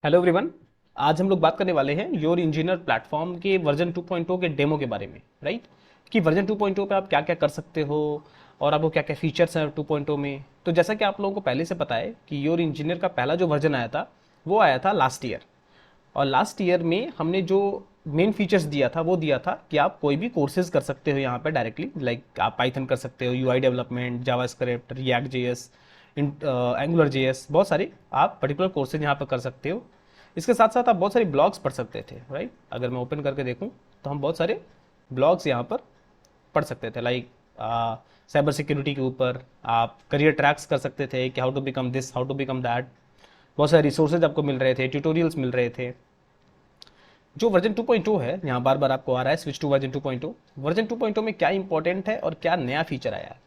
Hello everyone. आज हम लोग बात करने वाले हैं योर इंजीनियर प्लेटफॉर्म के वर्जन 2.0 के डेमो के बारे में, राइट। कि वर्जन 2.0 पे आप क्या क्या कर सकते हो और आपको क्या क्या फीचर्स हैं 2.0 में। तो जैसा कि आप लोगों को पहले से पता है कि योर इंजीनियर का पहला जो वर्जन आया था वो आया था लास्ट ईयर। और लास्ट ईयर में हमने जो मेन फीचर्स दिया था वो दिया था कि आप कोई भी कोर्सेज कर सकते हो यहाँ पे डायरेक्टली, लाइक आप पाइथन कर सकते हो, UI development, JavaScript, react JS, angular JS, बहुत सारे आप पर्टिकुलर कोर्सेज यहाँ पर कर सकते हो। इसके साथ साथ आप बहुत सारे ब्लॉग्स पढ़ सकते थे, राइट। अगर मैं ओपन करके देखूँ तो हम बहुत सारे ब्लॉग्स यहाँ पर पढ़ सकते थे, लाइक साइबर सिक्योरिटी के ऊपर आप करियर ट्रैक्स कर सकते थे कि how to become this, how to become that. बहुत सारे रिसोर्सेज आपको मिल रहे थे, ट्यूटोरियल्स मिल रहे थे। जो वर्जन 2.0 है, यहाँ बार बार आपको आ रहा है स्विच टू वर्जन 2.0। वर्जन 2.0 में क्या इंपॉर्टेंट है और क्या नया फीचर आया है।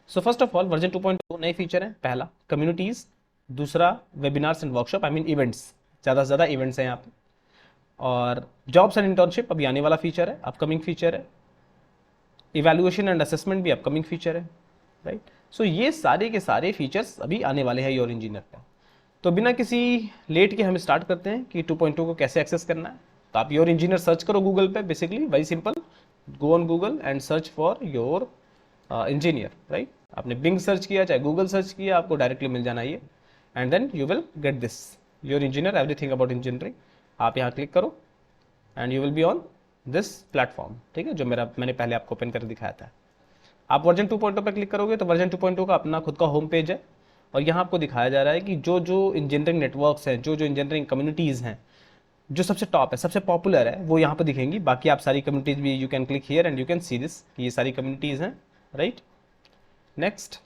So first of all version 2.0 नए फीचर है। पहला कम्युनिटीज, दूसरा webinars and workshop, I mean events, ज़्यादा से ज़्यादा इवेंट्स हैं यहाँ पे। और जॉब्स एंड इंटर्नशिप अभी आने वाला फीचर है, अपकमिंग फीचर है। इवैल्यूएशन एंड असेसमेंट भी अपकमिंग फीचर है, राइट। सो ये सारे के सारे फीचर्स अभी आने वाले हैं योर इंजीनियर पे। तो बिना किसी लेट के हम स्टार्ट करते हैं कि 2.0 को कैसे एक्सेस करना है। तो आप योर इंजीनियर सर्च करो गूगल पे, basically very simple. Go on Google and search for your engineer, right. आपने बिंग सर्च किया चाहे गूगल सर्च किया, आपको डायरेक्टली मिल जाना ये। And then you will get this your engineer everything about engineering. आप यहाँ क्लिक करो and you will be on this platform, ठीक है, जो मैंने पहले आपको ओपन कर दिखाया था। आप वर्जन 2.0 पर क्लिक करोगे तो वर्जन 2.0 का अपना खुद का होम पेज है। और यहाँ आपको दिखाया जा रहा है कि जो जो इंजीनियरिंग नेटवर्क्स हैं, जो जो इंजीनियरिंग कम्युनिटीज़ हैं, जो सबसे टॉप है, सबसे पॉपुलर है, वो यहाँ पर दिखेंगी। बाकी आप सारी कम्युनिटीज़ भी you can click here and you can see this कि ये सारी कम्युनिटीज़ हैं, राइट। नेक्स्ट,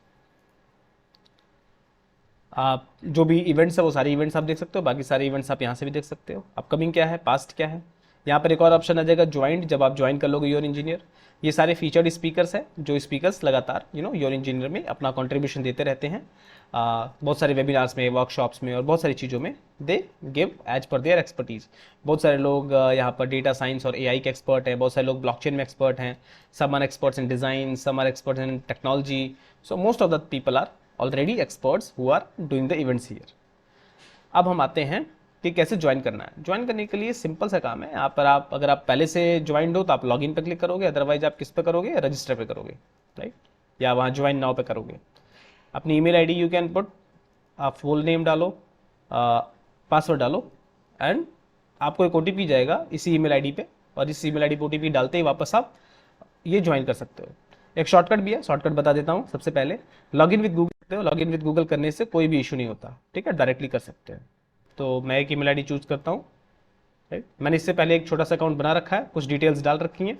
आप जो भी इवेंट्स है वो सारे इवेंट्स आप देख सकते हो। बाकी सारे इवेंट्स आप यहाँ से भी देख सकते हो। अपकमिंग क्या है, पास्ट क्या है। यहाँ पर एक और ऑप्शन आ जाएगा ज्वाइंट, जब आप ज्वाइन कर लोगे योर इंजीनियर। ये सारे फीचर्ड स्पीकर्स हैं, जो स्पीकर्स लगातार योर इंजीनियर में अपना कंट्रीब्यूशन देते रहते हैं। बहुत सारे वेबिनार्स में, वर्कशॉप्स में और बहुत सारी चीज़ों में they give as per their expertise. बहुत सारे लोग यहाँ पर डेटा साइंस और एआई के एक्सपर्ट हैं, बहुत सारे लोग ब्लॉकचेन में एक्सपर्ट हैं, some are experts in design, some are experts in technology. So most of the people are already experts who are doing the events here. अब हम आते हैं कि कैसे ज्वाइन करना है। ज्वाइन करने के लिए सिंपल सा काम है। यहाँ पर आप अगर आप पहले से ज्वाइंड हो तो आप लॉगिन पर क्लिक करोगे, अदरवाइज आप किस पे करोगे, रजिस्टर पे करोगे, राइट, या वहाँ ज्वाइन नाउ पे करोगे। अपनी email ID you can put, आप फुल नेम डालो, पासवर्ड डालो एंड आपको एक ओटीपी जाएगा इसी ईमेल आईडी पे। और इस ईमेल आईडी पे ओटीपी डालते ही वापस आप ये ज्वाइन कर सकते हो। एक शॉर्टकट भी है, शॉर्टकट बता देता हूँ। सबसे पहले लॉगिन विद गूगल करते हो। लॉगिन विद गूगल करने से कोई भी इशू नहीं होता, ठीक है, डायरेक्टली कर सकते हैं। तो मैं एक ईमेल आईडी चूज करता हूँ, राइट। मैंने इससे पहले एक छोटा सा अकाउंट बना रखा है, कुछ डिटेल्स डाल रखी हैं,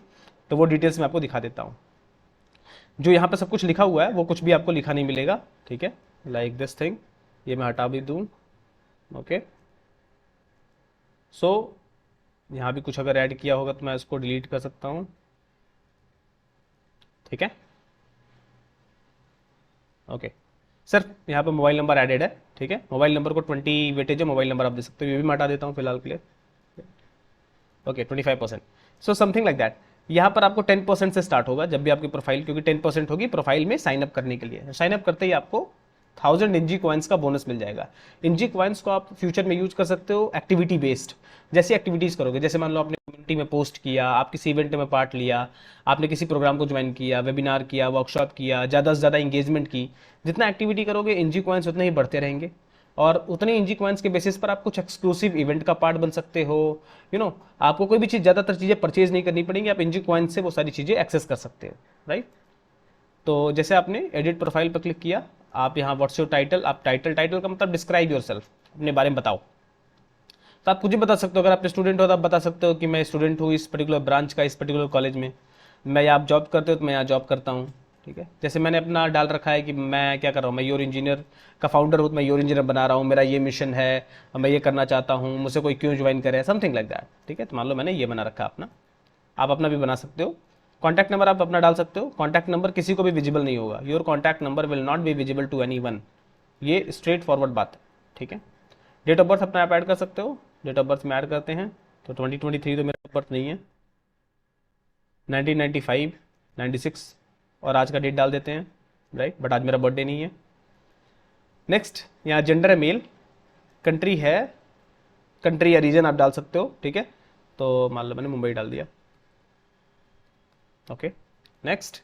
तो वो डिटेल्स मैं आपको दिखा देता हूँ। जो यहाँ पे सब कुछ लिखा हुआ है वो कुछ भी आपको लिखा नहीं मिलेगा, ठीक है, लाइक दिस थिंग। ये मैं हटा भी दूँ, ओके। सो यहाँ भी कुछ अगर ऐड किया होगा तो मैं इसको डिलीट कर सकता हूँ, ठीक है, ओके। सिर्फ यहाँ पे मोबाइल नंबर एडेड है, ठीक है। मोबाइल नंबर को 20 वेटेज है, मोबाइल नंबर आप दे सकते हो। ये भी मैं हटा देता हूँ फिलहाल के लिए, okay, 25%। So something like that. यहाँ पर आपको 10% से स्टार्ट होगा जब भी आपकी प्रोफाइल, क्योंकि 10% होगी प्रोफाइल में साइन अप करने के लिए। साइन अप करते ही आपको 1000 इंजी कॉइन्स का बोनस मिल जाएगा। इंजी कॉइन्स को आप फ्यूचर में यूज कर सकते हो एक्टिविटी बेस्ड। जैसी एक्टिविटीज़ करोगे, जैसे मान लो आपने कम्युनिटी में पोस्ट किया, आप किसी इवेंट में पार्ट लिया, आपने किसी प्रोग्राम को ज्वाइन किया, वेबिनार किया, वर्कशॉप किया, ज़्यादा से ज़्यादा इंगेजमेंट की, जितना एक्टिविटी करोगे इंजी कॉइन्स उतने ही बढ़ते रहेंगे। और उतने इंजी कॉइन्स के बेसिस पर आप कुछ एक्सक्लूसिव इवेंट का पार्ट बन सकते हो। आपको कोई भी चीज़, ज़्यादातर चीज़ें परचेज नहीं करनी पड़ेंगी, आप इंजी कॉइन्स से वो सारी चीज़ें एक्सेस कर सकते हो, राइट। तो जैसे आपने एडिट प्रोफाइल पर क्लिक किया, आप यहाँ व्हाट्स योर टाइटल, आप टाइटल का मतलब डिस्क्राइब योर सेल्फ, अपने बारे में बताओ। तो आप कुछ भी बता सकते हो। अगर आप स्टूडेंट हो तो आप बता सकते हो कि मैं स्टूडेंट हूँ इस पर्टिकुलर ब्रांच का, इस पर्टिकुलर कॉलेज में। मैं, आप जॉब करते हो तो मैं यहाँ जॉब करता हूँ, ठीक है। जैसे मैंने अपना डाल रखा है कि मैं क्या कर रहा हूँ, मैं योर इंजीनियर का फाउंडर हूँ, तो मैं योर इंजीनियर बना रहा हूँ, मेरा ये मिशन है, मैं ये करना चाहता हूँ, मुझसे कोई क्यों ज्वाइन करे, समथिंग लाइक दैट, ठीक है। तो मान लो मैंने ये बना रखा है अपना, आप अपना भी बना सकते हो। कॉन्टैक्ट नंबर आप अपना डाल सकते हो। कॉन्टैक्ट नंबर किसी को भी विजिबल नहीं होगा, your contact number will not be visible to anyone. ये स्ट्रेट फॉरवर्ड बात है, ठीक है। डेट ऑफ बर्थ अपना आप ऐड कर सकते हो। डेट ऑफ बर्थ में ऐड करते हैं तो 2023 तो मेरा बर्थ नहीं है, 1995, 96 और आज का डेट डाल देते हैं, राइट, बट आज मेरा बर्थडे नहीं है। नेक्स्ट, यहाँ जेंडर है मेल, कंट्री है कंट्री या रीजन आप डाल सकते हो, ठीक है। तो मान लो मैंने मुंबई डाल दिया, ओके। नेक्स्ट,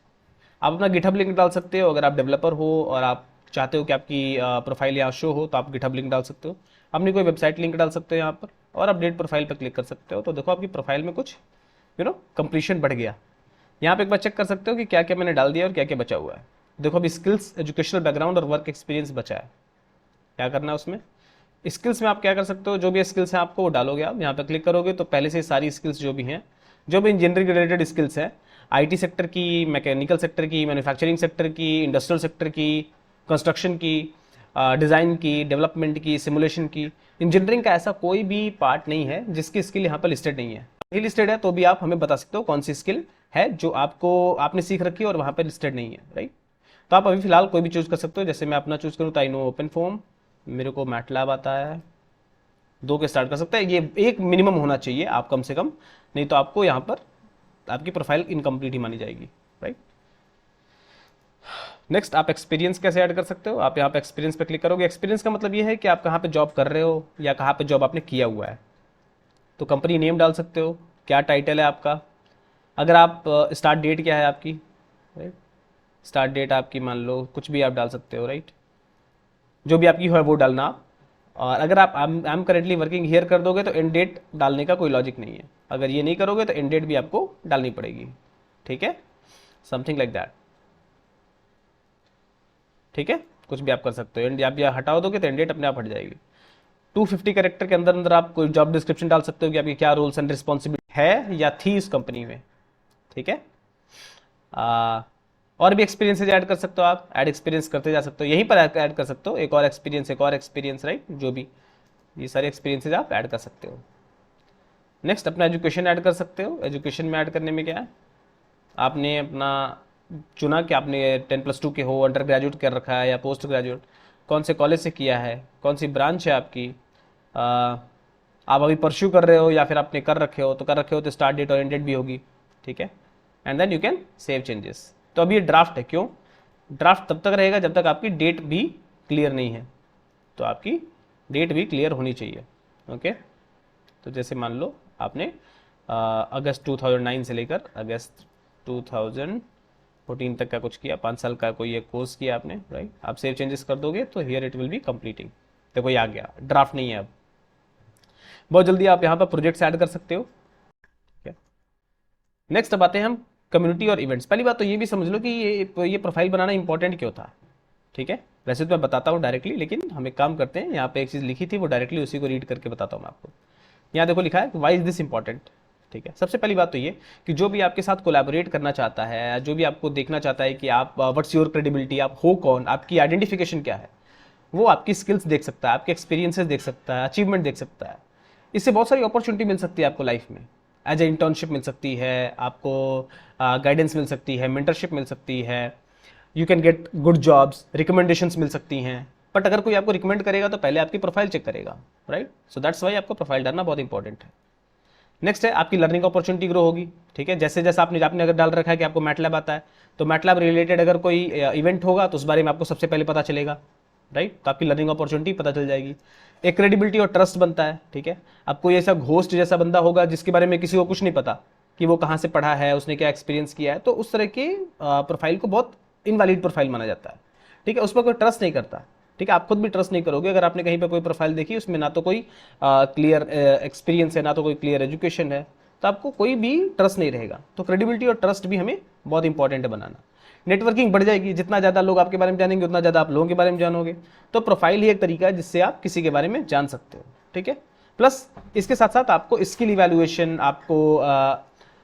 आप अपना गिटहब लिंक डाल सकते हो। अगर आप डेवलपर हो और आप चाहते हो कि आपकी प्रोफाइल यहाँ शो हो, तो आप गिटहब लिंक डाल सकते हो। अपनी कोई वेबसाइट लिंक डाल सकते हो यहाँ पर, और अपडेट प्रोफाइल पर क्लिक कर सकते हो। तो देखो आपकी प्रोफाइल में कुछ कंप्लीशन बढ़ गया। यहाँ पे एक बार चेक कर सकते हो कि क्या क्या मैंने डाल दिया और क्या क्या बचा हुआ है। देखो अभी स्किल्स, एजुकेशनल बैकग्राउंड और वर्क एक्सपीरियंस बचा है। क्या करना है उसमें, स्किल्स में आप क्या कर सकते हो, जो भी स्किल्स हैं आपको वो डालोगे। आप यहाँ पर क्लिक करोगे तो पहले से सारी स्किल्स जो भी हैं, जो भी इंजीनियरिंग रिलेटेड स्किल्स हैं, आईटी सेक्टर की, मैकेनिकल सेक्टर की, मैन्युफैक्चरिंग सेक्टर की, इंडस्ट्रियल सेक्टर की, कंस्ट्रक्शन की, डिज़ाइन की, डेवलपमेंट की, सिमुलेशन की, इंजीनियरिंग का ऐसा कोई भी पार्ट नहीं है जिसकी स्किल यहाँ पर लिस्टेड नहीं है। नहीं लिस्टेड है तो भी आप हमें बता सकते हो कौन सी स्किल है जो आपने सीख रखी है और वहाँ पर लिस्टेड नहीं है, राइट। तो आप अभी फिलहाल कोई भी चूज़ कर सकते हो। जैसे मैं अपना चूज़ करूँ तो आई नो ओपन फॉर्म, मेरे को मैटलैब आता है, 2 के स्टार्ट कर सकते हैं। ये एक मिनिमम होना चाहिए आप कम से कम, नहीं तो आपको यहाँ पर आपकी प्रोफाइल इनकम्प्लीट ही मानी जाएगी, राइट। नेक्स्ट, आप एक्सपीरियंस कैसे ऐड कर सकते हो। आप यहाँ पे एक्सपीरियंस पे क्लिक करोगे। एक्सपीरियंस का मतलब ये है कि आप कहाँ पे जॉब कर रहे हो या कहाँ पे जॉब आपने किया हुआ है। तो कंपनी नेम डाल सकते हो, क्या टाइटल है आपका, अगर आप स्टार्ट डेट क्या है आपकी, राइट। स्टार्ट डेट आपकी मान लो कुछ भी आप डाल सकते हो, राइट। जो भी आपकी है वो डालना आप। और अगर आप I am currently working here कर दोगे तो एंड डेट डालने का कोई लॉजिक नहीं है। अगर ये नहीं करोगे तो एंड डेट भी आपको डालनी पड़ेगी, ठीक है, समथिंग लाइक दैट, ठीक है। कुछ भी आप कर सकते हो। एंड आप या हटा दोगे तो एंड डेट अपने आप हट जाएगी। 250 कैरेक्टर के अंदर अंदर आप कोई जॉब डिस्क्रिप्शन डाल सकते हो कि आपकी क्या रोल्स एंड रिस्पॉन्सिबिलिटी है या थी इस कंपनी में, ठीक है। और भी एक्सपीरियंसेज ऐड कर सकते हो आप, ऐड एक्सपीरियंस करते जा सकते हो, यहीं पर ऐड कर सकते हो एक और एक्सपीरियंस, एक और एक्सपीरियंस, राइट। जो भी ये सारे एक्सपीरियंसेज आप ऐड कर सकते हो। नेक्स्ट, अपना एजुकेशन ऐड कर सकते हो। एजुकेशन में ऐड करने में क्या है, आपने अपना चुना कि आपने 10+2 के हो, अंडर ग्रेजुएट कर रखा है या पोस्ट ग्रेजुएट, कौन से कॉलेज से किया है, कौन सी ब्रांच है आपकी, आप अभी परस्यू कर रहे हो या फिर आपने कर रखे हो। तो कर रखे हो तो स्टार्ट डेट और एंड डेट भी होगी, ठीक है। And then you can save changes. तो अभी ये ड्राफ्ट है, क्यों ड्राफ्ट तब तक रहेगा जब तक आपकी डेट भी क्लियर नहीं है। तो आपकी डेट भी क्लियर होनी चाहिए, ओके। तो जैसे मान लो आपने अगस्त 2009 से लेकर अगस्त 2014 तक का कुछ किया, 5 साल का कोई एक कोर्स किया आपने, राइट। आप सेव चेंजेस कर दोगे तो here it will be completing. देखो ये आ गया, ड्राफ्ट नहीं है अब। बहुत जल्दी आप यहाँ पर प्रोजेक्ट्स ऐड कर सकते हो, ठीक है। नेक्स्ट अब आते हैं हम कम्युनिटी और इवेंट्स। पहली बात तो ये भी समझ लो कि ये प्रोफाइल बनाना इंपॉर्टेंट क्यों था, ठीक है। वैसे तो मैं बताता हूँ डायरेक्टली, लेकिन हम एक काम करते हैं, यहाँ पे एक चीज़ लिखी थी वो डायरेक्टली उसी को रीड करके बताता हूँ मैं आपको। यहाँ देखो लिखा है वाई इज दिस इंपॉर्टेंट, ठीक है। सबसे पहली बात तो ये कि जो भी आपके साथ कोलैबोरेट करना चाहता है, जो भी आपको देखना चाहता है कि आप व्हाट्स योर क्रेडिबिलिटी, आप हो कौन, आपकी आइडेंटिफिकेशन क्या है, वो आपकी स्किल्स देख सकता है, आपके एक्सपीरियंसेस देख सकता है, अचीवमेंट देख सकता है। इससे बहुत सारी अपॉर्चुनिटी मिल सकती है आपको लाइफ में। एज ए इंटर्नशिप मिल सकती है आपको, गाइडेंस मिल सकती है, मेंटरशिप मिल सकती है, you can get good jobs, recommendations मिल सकती हैं। बट अगर कोई आपको रिकमेंड करेगा तो पहले आपकी प्रोफाइल चेक करेगा, राइट। सो दैट्स वाई आपको प्रोफाइल डालना बहुत इंपॉर्टेंट है। नेक्स्ट है आपकी लर्निंग अपॉर्चुनिटी ग्रो होगी, ठीक है। जैसे जैसे आपने आपने अगर डाल रखा है कि आपको मैटलैब आता है, तो मैटलैब रिलेटेड अगर कोई इवेंट होगा तो उस बारे में आपको सबसे पहले पता चलेगा, राइट। तो आपकी लर्निंग अपॉर्चुनिटी पता चल जाएगी। एक क्रेडिबिलिटी और ट्रस्ट बनता है, ठीक है। अब कोई ऐसा घोस्ट जैसा बंदा होगा जिसके बारे में किसी को कुछ नहीं पता कि वो कहाँ से पढ़ा है, उसने क्या एक्सपीरियंस किया है, तो उस तरह के प्रोफाइल को बहुत इनवैलिड प्रोफाइल माना जाता है, ठीक है। उस पर कोई ट्रस्ट नहीं करता, ठीक है। आप खुद भी ट्रस्ट नहीं करोगे अगर आपने कहीं पर कोई प्रोफाइल देखी उसमें ना तो कोई क्लियर एक्सपीरियंस है, ना तो कोई क्लियर एजुकेशन है, तो आपको कोई भी ट्रस्ट नहीं रहेगा। तो क्रेडिबिलिटी और ट्रस्ट भी हमें बहुत इंपॉर्टेंट है बनाना। नेटवर्किंग बढ़ जाएगी, जितना ज़्यादा लोग आपके बारे में जानेंगे उतना ज़्यादा आप लोगों के बारे में जानोगे। तो प्रोफाइल ही एक तरीका है जिससे आप किसी के बारे में जान सकते हो, ठीक है। प्लस इसके साथ साथ आपको स्किल इवैल्यूएशन, आपको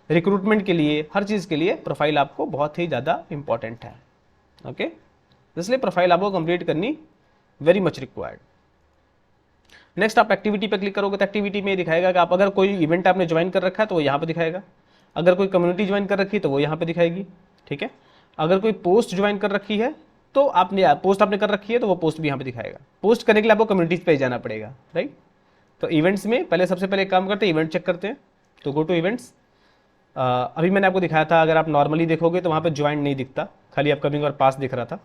रिक्रूटमेंट के लिए, हर चीज़ के लिए प्रोफाइल आपको बहुत ही ज़्यादा इंपॉर्टेंट है, ओके। इसलिए प्रोफाइल आपको कंप्लीट करनी वेरी मच रिक्वायर्ड। नेक्स्ट आप एक्टिविटी पे क्लिक करोगे तो एक्टिविटी में दिखाएगा कि आप अगर कोई इवेंट आपने ज्वाइन कर रखा है तो वो यहाँ पे दिखाएगा, अगर कोई कम्युनिटी ज्वाइन कर रखी है तो वो यहाँ पे दिखाएगी, ठीक है। अगर कोई पोस्ट ज्वाइन कर रखी है तो पोस्ट आपने कर रखी है तो वो पोस्ट भी यहाँ पे दिखाएगा। पोस्ट करने के लिए आपको कम्युनिटीज पे जाना पड़ेगा, राइट। तो इवेंट्स में पहले सबसे पहले एक काम करते हैं, इवेंट चेक करते हैं। तो गो टू इवेंट्स। अभी मैंने आपको दिखाया था, अगर आप नॉर्मली देखोगे तो वहाँ पर ज्वाइन नहीं दिखता, खाली अपकमिंग और पास दिख रहा था।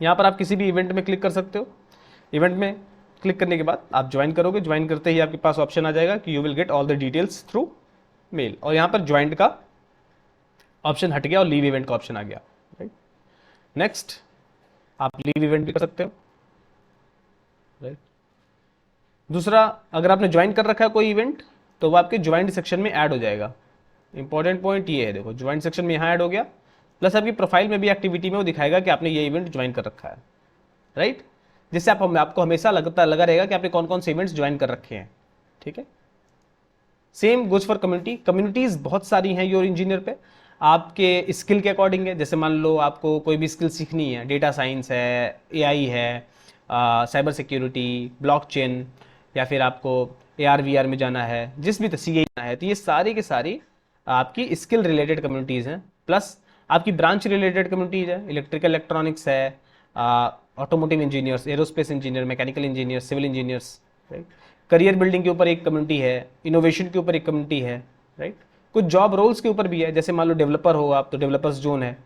यहाँ पर आप किसी भी इवेंट में क्लिक कर सकते हो। इवेंट में क्लिक करने के बाद आप ज्वाइन करोगे। ज्वाइन करते ही आपके पास ऑप्शन आ जाएगा कि you will get all the details through mail, और यहाँ पर ज्वाइंट का ऑप्शन हट गया और लीव इवेंट का ऑप्शन आ गया, राइट। नेक्स्ट आप लीव इवेंट भी कर सकते हो, राइट। दूसरा, अगर आपने ज्वाइन कर रखा है कोई इवेंट तो वो आपके ज्वाइंट सेक्शन में ऐड हो जाएगा। इंपॉर्टेंट पॉइंट ये है, देखो ज्वाइंट सेक्शन में यहाँ ऐड हो गया, प्लस आपकी प्रोफाइल में भी एक्टिविटी में वो दिखाएगा कि आपने ये इवेंट ज्वाइन कर रखा है, राइट। जिससे आपको हमेशा लगा रहेगा कि आपने कौन कौन से इवेंट्स ज्वाइन कर रखे हैं, ठीक है। Same goes for community. Communities बहुत सारी हैं योर इंजीनियर पे, आपके स्किल के अकॉर्डिंग है। जैसे मान लो आपको कोई भी स्किल सीखनी है, डेटा साइंस है, एआई है, साइबर सिक्योरिटी, ब्लॉकचेन, या फिर आपको AR VR में जाना है, जिस भी CA जाना है, तो ये सारी के सारी आपकी स्किल रिलेटेड कम्युनिटीज़ हैं। प्लस आपकी ब्रांच रिलेटेड कम्युनिटीज़ है, इलेक्ट्रिकल इलेक्ट्रॉनिक्स है, automotive engineers, aerospace engineer, mechanical engineers, civil engineers, right. Career building के ऊपर एक कम्युनिटी है, इनोवेशन के ऊपर एक कम्युनिटी है, राइट। कुछ जॉब रोल्स के ऊपर भी है, जैसे मान लो डेवलपर हो आप तो डेवलपर्स जोन है,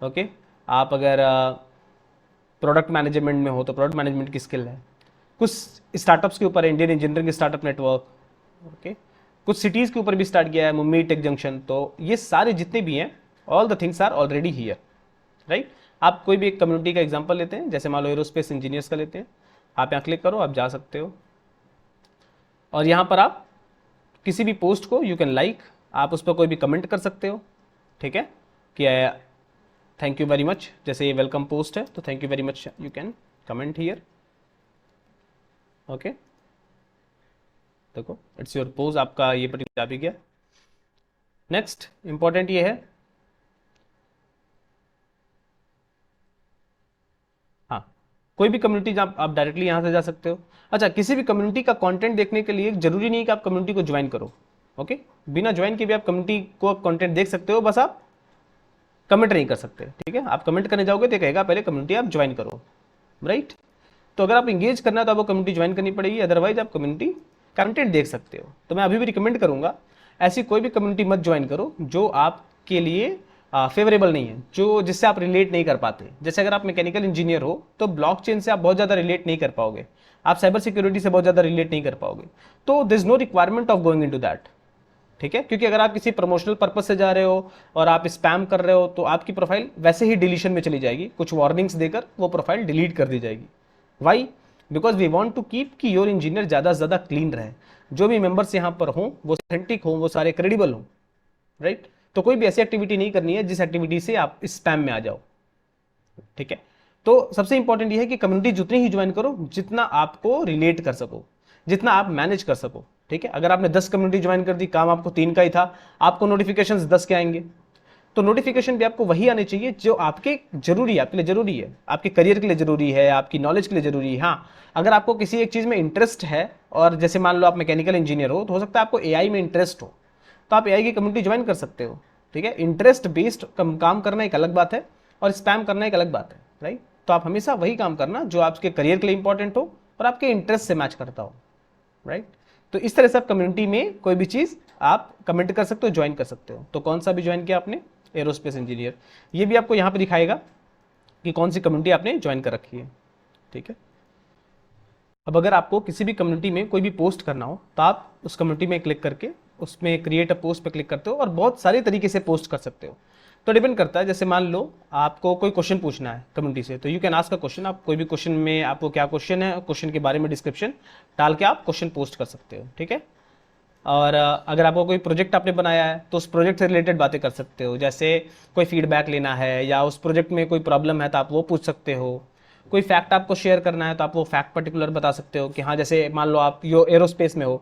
ओके। आप अगर प्रोडक्ट मैनेजमेंट में हो तो प्रोडक्ट मैनेजमेंट की स्किल है। कुछ स्टार्टअप्स के ऊपर है, Indian engineering startup network, okay. कुछ सिटीज़ के ऊपर भी स्टार्ट किया है, मुंबई टेक जंक्शन। तो ये सारे जितने भी हैं, all the things are already here, right. आप कोई भी एक कम्युनिटी का एग्जांपल लेते हैं, जैसे मान लो एरोस्पेस इंजीनियर्स का लेते हैं, आप यहाँ क्लिक करो, आप जा सकते हो, और यहाँ पर आप किसी भी पोस्ट को यू कैन लाइक, आप उस पर कोई भी कमेंट कर सकते हो, ठीक है, कि थैंक यू वेरी मच। जैसे ये वेलकम पोस्ट है तो thank you very much, you can comment here, okay. देखो इट्स योर पोज, आपका ये पर्टिकुलर आ भी गया। नेक्स्ट इंपॉर्टेंट ये है, हाँ, कोई भी कम्युनिटी आप डायरेक्टली यहाँ से जा सकते हो। अच्छा, किसी भी कम्युनिटी का कंटेंट देखने के लिए जरूरी नहीं कि आप कम्युनिटी को ज्वाइन करो, ओके। बिना ज्वाइन के भी आप कम्युनिटी को कंटेंट देख सकते हो, बस आप कमेंट नहीं कर सकते, ठीक है। आप कमेंट करने जाओगे तो कहेगा पहले कम्युनिटी आप ज्वाइन करो, राइट। तो अगर आप इंगेज करना है तो आपको कम्युनिटी ज्वाइन करनी पड़ेगी, अदरवाइज आप कम्युनिटी कंटेंट देख सकते हो। तो मैं अभी भी रिकमेंड करूंगा ऐसी कोई भी कम्युनिटी मत ज्वाइन करो जो आपके लिए फेवरेबल नहीं है, जिससे आप रिलेट नहीं कर पाते। जैसे अगर आप मैकेनिकल इंजीनियर हो तो ब्लॉकचेन से आप बहुत ज़्यादा रिलेट नहीं कर पाओगे, आप साइबर सिक्योरिटी से बहुत ज़्यादा रिलेट नहीं कर पाओगे, तो there is no requirement of going into that, ठीक है। क्योंकि अगर आप किसी प्रमोशनल पर्पज से जा रहे हो और आप स्पैम कर रहे हो तो आपकी प्रोफाइल वैसे ही डिलीशन में चली जाएगी, कुछ वार्निंग्स देकर वो प्रोफाइल डिलीट कर दी जाएगी। Why? Because we want to keep कि योर इंजीनियर ज़्यादा से ज़्यादा क्लीन रहे, जो भी मेंबर्स यहाँ पर हों वो ऑथेंटिक हों, वो सारे क्रेडिबल हों, राइट। तो कोई भी ऐसी एक्टिविटी नहीं करनी है जिस एक्टिविटी से आप स्पैम में आ जाओ, ठीक है। तो सबसे इंपॉर्टेंट ये है कि कम्युनिटी जितनी ही ज्वाइन करो जितना आपको रिलेट कर सको, जितना आप मैनेज कर सको, ठीक है। अगर आपने 10 कम्युनिटी ज्वाइन कर दी, काम आपको 3 का ही था, आपको नोटिफिकेशंस 10 के आएंगे, तो नोटिफिकेशन भी आपको वही आने चाहिए जो आपके जरूरी है, आपके लिए जरूरी है, आपके करियर के लिए जरूरी है, आपकी नॉलेज के लिए जरूरी है। हाँ, अगर आपको किसी एक चीज़ में इंटरेस्ट है, और जैसे मान लो आप मैकेनिकल इंजीनियर हो तो हो सकता है आपको एआई में इंटरेस्ट हो, तो आप एआई की कम्युनिटी ज्वाइन कर सकते हो, ठीक है। इंटरेस्ट बेस्ड काम करना एक अलग बात है और स्पैम करना एक अलग बात है, राइट। तो आप हमेशा वही काम करना जो आपके करियर के लिए इंपॉर्टेंट हो और आपके इंटरेस्ट से मैच करता हो, राइट। तो इस तरह से आप कम्युनिटी में कोई भी चीज़ आप कमेंट कर सकते हो, ज्वाइन कर सकते हो। तो कौन सा भी ज्वाइन किया आपने, एरोस्पेस इंजीनियर, ये भी आपको यहाँ पे दिखाएगा कि कौन सी कम्युनिटी आपने ज्वाइन कर रखी है, ठीक है। अब अगर आपको किसी भी कम्युनिटी में कोई भी पोस्ट करना हो तो आप उस कम्युनिटी में क्लिक करके उसमें क्रिएट अ पोस्ट पे क्लिक करते हो और बहुत सारे तरीके से पोस्ट कर सकते हो। तो डिपेंड करता है, जैसे मान लो आपको कोई क्वेश्चन पूछना है कम्युनिटी से, तो you can ask a question. आप कोई भी क्वेश्चन में आपको क्या क्वेश्चन है, क्वेश्चन के बारे में डिस्क्रिप्शन डाल के आप क्वेश्चन पोस्ट कर सकते हो, ठीक है। और अगर आपको कोई प्रोजेक्ट आपने बनाया है तो उस प्रोजेक्ट से रिलेटेड बातें कर सकते हो, जैसे कोई फीडबैक लेना है या उस प्रोजेक्ट में कोई प्रॉब्लम है तो आप वो पूछ सकते हो। कोई फैक्ट आपको शेयर करना है तो आप वो फैक्ट पर्टिकुलर बता सकते हो कि हाँ, जैसे मान लो आप यो एरोस्पेस में हो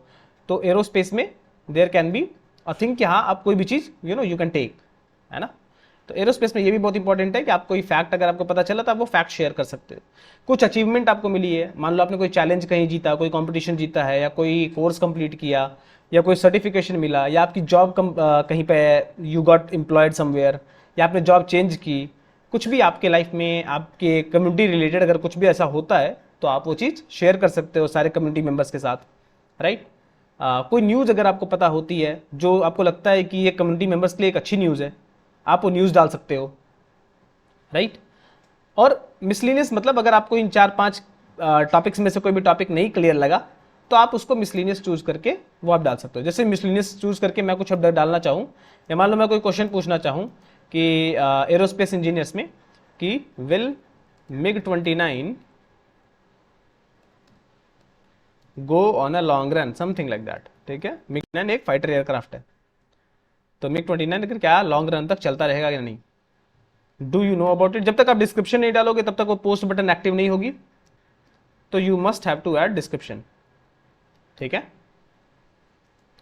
तो एरोस्पेस में there can be a thing कि हाँ, आप कोई भी चीज़ यू कैन टेक, है ना। तो एरोस्पेस में ये भी बहुत इंपॉर्टेंट है कि आप कोई फैक्ट अगर आपको पता चला तो आप वो फैक्ट शेयर कर सकते हो। कुछ अचीवमेंट आपको मिली है, मान लो आपने कोई चैलेंज कहीं जीता, कोई कंपटीशन जीता है, या कोई कोर्स कंप्लीट किया, या कोई सर्टिफिकेशन मिला, या आपकी जॉब कहीं पे यू गॉट एम्प्लॉयड समवेयर, या आपने जॉब चेंज की, कुछ भी आपके लाइफ में आपके कम्युनिटी रिलेटेड अगर कुछ भी ऐसा होता है तो आप वो चीज़ शेयर कर सकते हो सारे कम्युनिटी मेंबर्स के साथ, राइट। कोई न्यूज़ अगर आपको पता होती है जो आपको लगता है कि ये कम्युनिटी मेंबर्स के लिए एक अच्छी न्यूज़ है, आप वो न्यूज़ डाल सकते हो, राइट। और मिसलिनियस मतलब अगर आपको इन 4-5 टॉपिक्स में से कोई भी टॉपिक नहीं क्लियर लगा तो आप उसको मिसलिनियस चूज करके वो आप डाल सकते हो। जैसे मिसलिनियस चूज करके मैं कुछ अब डालना चाहूँ, या मान लो मैं कोई क्वेश्चन पूछना चाहूँ कि एरोस्पेस इंजीनियर्स में कि will MiG-29 go on a long run, something like that, ठीक है। MiG-29 एक फाइटर एयरक्राफ्ट है, तो MiG-29 अगर क्या लॉन्ग रन तक चलता रहेगा या नहीं, do you know about it. जब तक आप डिस्क्रिप्शन नहीं डालोगे तब तक वो पोस्ट बटन एक्टिव नहीं होगी, तो you must have to add description, ठीक है।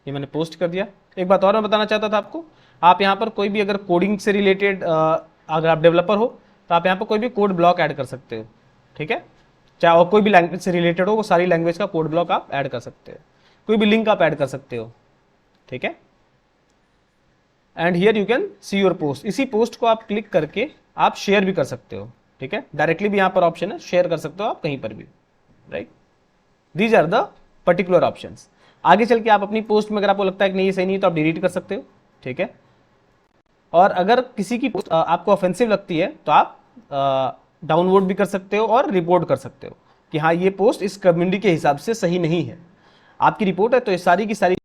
ये मैंने पोस्ट कर दिया। एक बात और मैं बताना चाहता था आपको, आप यहाँ पर कोई भी अगर कोडिंग से रिलेटेड अगर आप डेवलपर हो तो आप यहाँ पर कोई भी कोड ब्लॉक ऐड कर सकते हो, ठीक है। चाहे और कोई भी लैंग्वेज से रिलेटेड हो, वो सारी लैंग्वेज का कोड ब्लॉक आप ऐड कर सकते हो, कोई भी लिंक आप ऐड कर सकते हो, ठीक है। And here you can see your post, इसी पोस्ट को आप क्लिक करके आप शेयर भी कर सकते हो, ठीक है। डायरेक्टली भी यहाँ पर ऑप्शन है, शेयर कर सकते हो आप कहीं पर भी, right. These are the particular options. आगे चल के आप अपनी पोस्ट में अगर आपको लगता है कि नहीं ये सही नहीं तो आप डिलीट कर सकते हो, ठीक है। और अगर किसी की पोस्ट आपको ऑफेंसिव लगती है तो आप डाउनवोट भी कर सकते हो और रिपोर्ट कर सकते हो कि हाँ ये पोस्ट इस कम्युनिटी के हिसाब से सही नहीं है। आपकी रिपोर्ट है तो ये सारी की सारी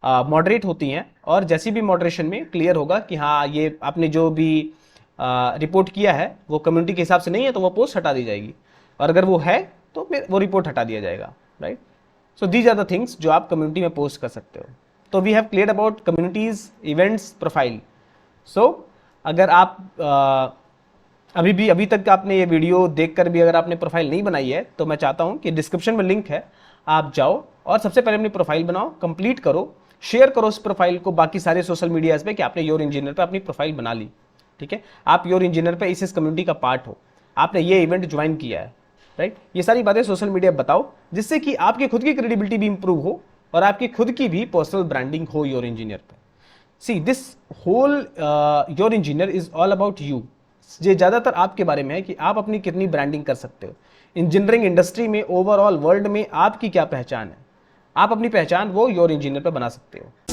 मॉडरेट होती हैं, और जैसी भी मॉडरेशन में क्लियर होगा कि हाँ ये आपने जो भी रिपोर्ट किया है वो कम्युनिटी के हिसाब से नहीं है तो वो पोस्ट हटा दी जाएगी, और अगर वो है तो फिर वो रिपोर्ट हटा दिया जाएगा, right. So these are the things जो आप कम्युनिटी में पोस्ट कर सकते हो। तो we have clear about communities, events, profile. So अगर आप अभी तक आपने ये वीडियो देखकर भी अगर आपने प्रोफाइल नहीं बनाई है तो मैं चाहता हूँ कि डिस्क्रिप्शन में लिंक है, आप जाओ और सबसे पहले अपनी प्रोफाइल बनाओ, कंप्लीट करो, शेयर करो उस प्रोफाइल को बाकी सारे सोशल मीडियाज पे कि आपने योर इंजीनियर पे अपनी प्रोफाइल बना ली, ठीक है। आप योर इंजीनियर पे इस कम्युनिटी का पार्ट हो, आपने ये इवेंट ज्वाइन किया है, राइट। ये सारी बातें सोशल मीडिया बताओ जिससे कि आपकी खुद की क्रेडिबिलिटी भी इंप्रूव हो और आपकी खुद की भी पर्सनल ब्रांडिंग हो योर इंजीनियर पे। See this whole your engineer is all about you. ये ज़्यादातर आपके बारे में है कि आप अपनी कितनी ब्रांडिंग कर सकते हो इंजीनियरिंग इंडस्ट्री में, ओवरऑल वर्ल्ड में आपकी क्या पहचान है। आप अपनी पहचान वो योर इंजीनियर पे बना सकते हो।